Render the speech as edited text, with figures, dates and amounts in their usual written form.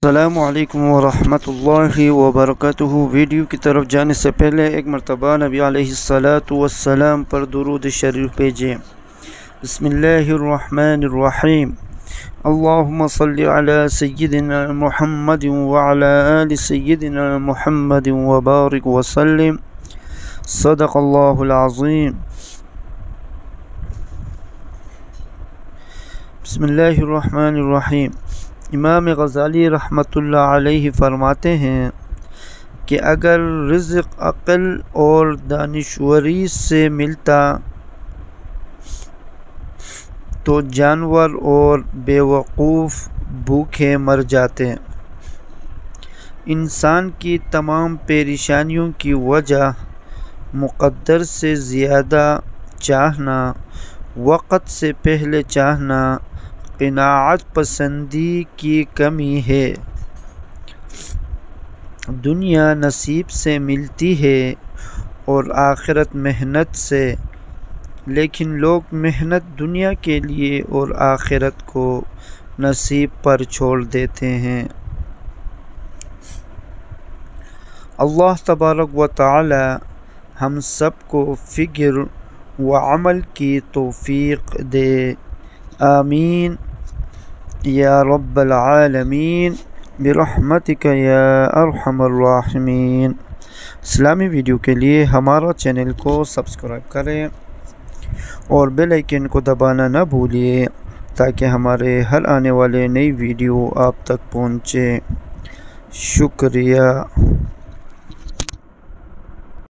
السلام علیکم ورحمۃ اللہ وبرکاتہ۔ ویڈیو کی طرف جانے سے پہلے ایک مرتبہ نبی علیہ السلام پر درود شریف بھیجیں۔ بسم اللہ الرحمن الرحیم۔ اللہم صلی علی سیدنا محمد وعلی آل سیدنا محمد وبارک وسلم۔ صدق اللہ العظیم۔ بسم اللہ الرحمن الرحیم۔ امام غزالی رحمۃ اللہ علیہ فرماتے ہیں کہ اگر رزق عقل اور دانشوری سے ملتا تو جانور اور بیوقوف بھوکے مر جاتے۔ انسان کی تمام پریشانیوں کی وجہ مقدر سے زیادہ چاہنا، وقت سے پہلے چاہنا، قناعت پسندی کی کمی ہے۔ دنیا نصیب سے ملتی ہے اور آخرت محنت سے، لیکن لوگ محنت دنیا کے لیے اور آخرت کو نصیب پر چھوڑ دیتے ہیں۔ اللہ تبارک و تعالی ہم سب کو فکر و عمل کی توفیق دے، آمین یا رب العالمین برحمتک یا ارحم الراحمین۔ اسلامی ویڈیو کے لیے ہمارا چینل کو سبسکرائب کریں اور بیل آئیکن کو دبانا نہ بھولیے تاکہ ہمارے ہر آنے والے نئی ویڈیو آپ تک پہنچے۔ شکریہ۔